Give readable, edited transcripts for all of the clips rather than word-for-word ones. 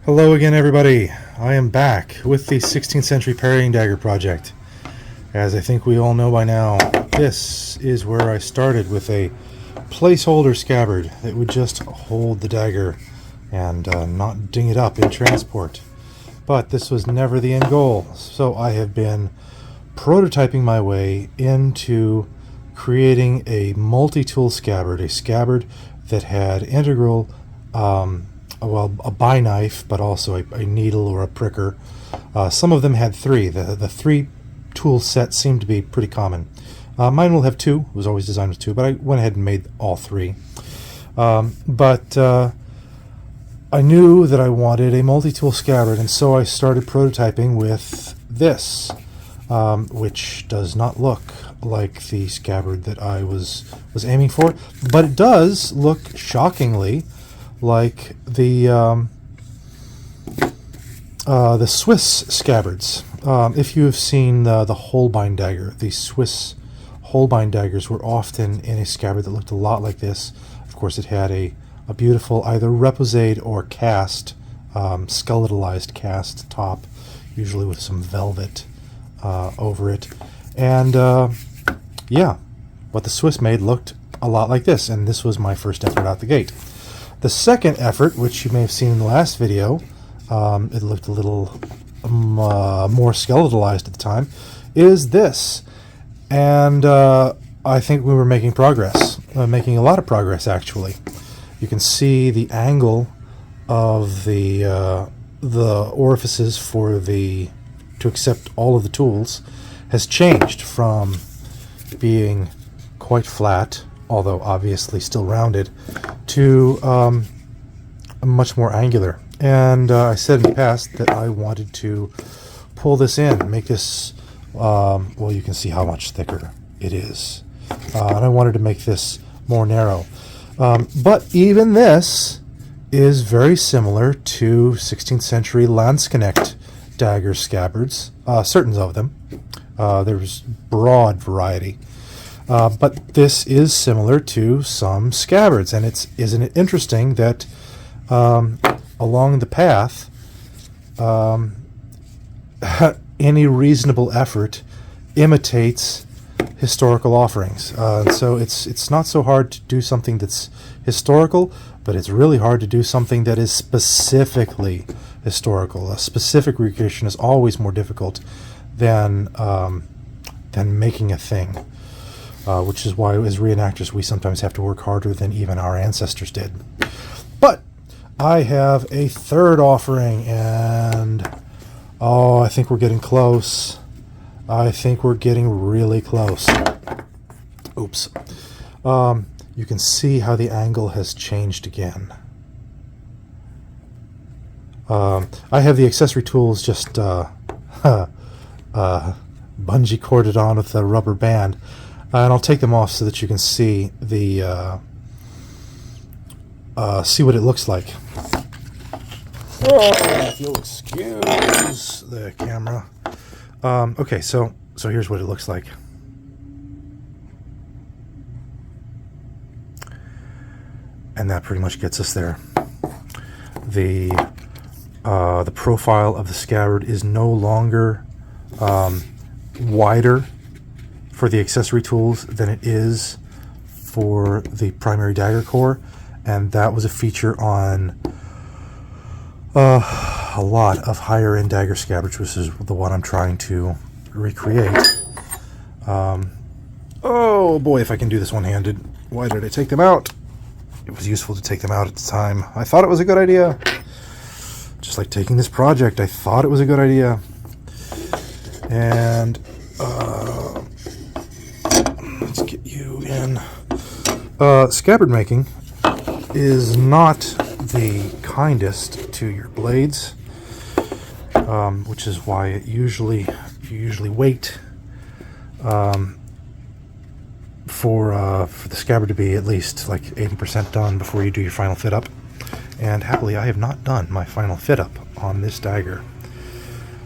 Hello again, everybody. I am back with the 16th century parrying dagger project. As I think we all know by now, this is where I started with a placeholder scabbard that would just hold the dagger and not ding it up in transport. But this was never the end goal, so I have been prototyping my way into creating a multi-tool scabbard, a scabbard that had integral a buy knife, but also a needle or a pricker. Some of them had three. The three tool set seemed to be pretty common. Mine will have two. It was always designed with two, but I went ahead and made all three. But I knew that I wanted a multi-tool scabbard, and so I started prototyping with this, which does not look like the scabbard that I was aiming for, but it does look shockingly like the Swiss scabbards. If you have seen the Holbein dagger, the Swiss Holbein daggers were often in a scabbard that looked a lot like this. Of course, it had a beautiful either reposade or cast, skeletalized cast top, usually with some velvet over it. And yeah, what the Swiss made looked a lot like this, and this was my first effort out the gate. The second effort, which you may have seen in the last video, it looked a little more skeletalized at the time, is this. And I think we were making progress, making a lot of progress actually. You can see the angle of the orifices to accept all of the tools has changed from being quite flat, although obviously still rounded, to much more angular. And I said in the past that I wanted to pull this in, make this, well, you can see how much thicker it is. And I wanted to make this more narrow. But even this is very similar to 16th century Landsknecht dagger scabbards, certain of them. There's broad variety. But this is similar to some scabbards, and isn't it interesting that along the path, any reasonable effort imitates historical offerings. So it's not so hard to do something that's historical, but it's really hard to do something that is specifically historical. A specific recreation is always more difficult than making a thing. Which is why, as reenactors, we sometimes have to work harder than even our ancestors did. But I have a third offering, and oh, I think we're getting close. I think we're getting really close. Oops. You can see how the angle has changed again. I have the accessory tools just bungee corded on with a rubber band. And I'll take them off so that you can see see what it looks like. If you'll excuse the camera. Okay, so here's what it looks like. And that pretty much gets us there. The profile of the scabbard is no longer wider for the accessory tools than it is for the primary dagger core, and that was a feature on a lot of higher end dagger scabbards, which is the one I'm trying to recreate. Oh boy, if I can do this one-handed. Why did I take them out? It was useful to take them out at the time. I thought it was a good idea. Just like taking this project, I thought it was a good idea. And let's get you in. Scabbard making is not the kindest to your blades, which is why you usually wait for the scabbard to be at least like 80% done before you do your final fit up. And happily, I have not done my final fit up on this dagger.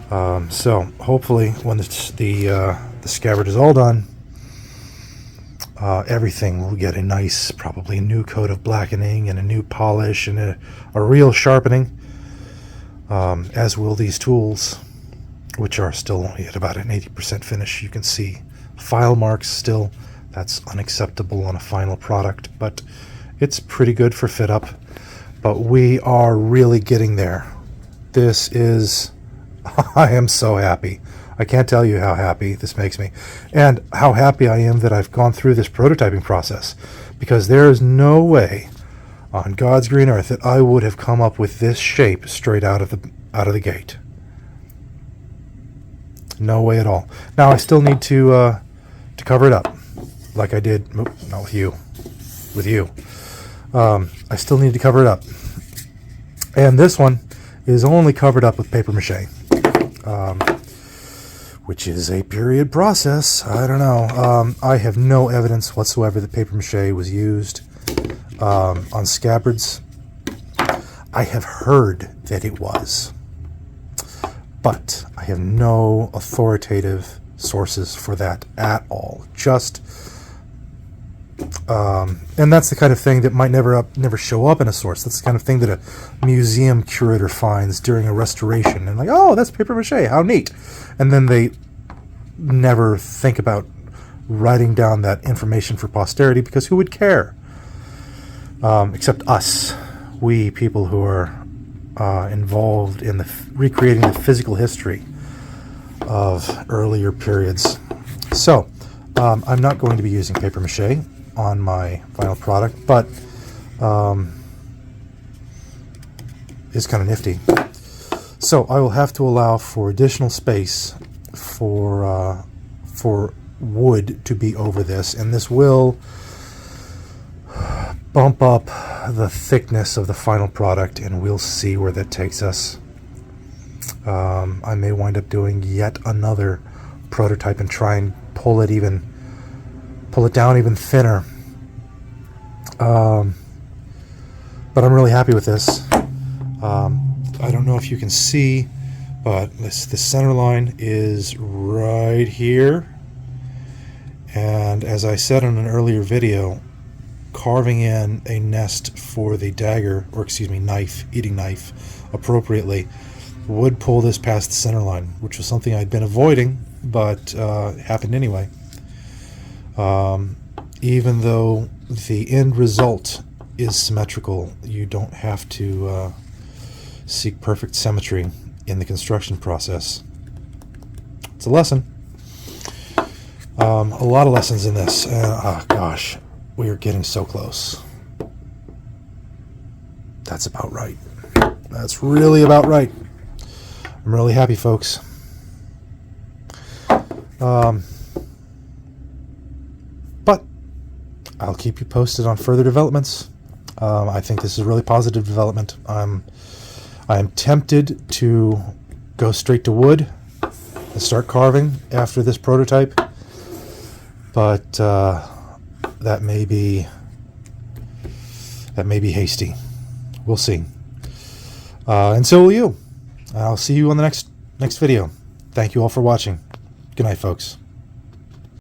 So hopefully, when the scabbard is all done, everything will get a nice, probably a new coat of blackening and a new polish and a real sharpening. as will these tools, which are still only at about an 80% finish. You can see file marks still. That's unacceptable on a final product, but it's pretty good for fit up. But we are really getting there. This is, I am so happy. I can't tell you how happy this makes me, and how happy I am that I've gone through this prototyping process, because there is no way on God's green earth that I would have come up with this shape straight out of the gate. No way at all. Now I still need to cover it up, like I did. Not with you. With you. I still need to cover it up, and this one is only covered up with papier-mâché, which is a period process. I don't know. I have no evidence whatsoever that papier-mâché was used on scabbards. I have heard that it was, but I have no authoritative sources for that at all. Just and that's the kind of thing that might never show up in a source. That's the kind of thing that a museum curator finds during a restoration, and like, oh, that's papier-mâché, how neat. And then they never think about writing down that information for posterity, because who would care? Except us, we people who are involved in recreating the physical history of earlier periods. So I'm not going to be using papier-mâché on my final product, but it's kind of nifty. So I will have to allow for additional space for wood to be over this, and this will bump up the thickness of the final product, and we'll see where that takes us. I may wind up doing yet another prototype and try and pull it down even thinner. But I'm really happy with this. I don't know if you can see, but the center line is right here. And as I said in an earlier video, carving in a nest for the dagger, or excuse me, eating knife, appropriately, would pull this past the center line, which was something I'd been avoiding, but happened anyway. Even though the end result is symmetrical, you don't have to seek perfect symmetry in the construction process. It's a lesson. A lot of lessons in this. Oh gosh, we are getting so close. That's about right. That's really about right. I'm really happy, folks. But I'll keep you posted on further developments. I think this is a really positive development. I am tempted to go straight to wood and start carving after this prototype, but that may be hasty. We'll see. And so will you. I'll see you on the next video. Thank you all for watching. Good night, folks.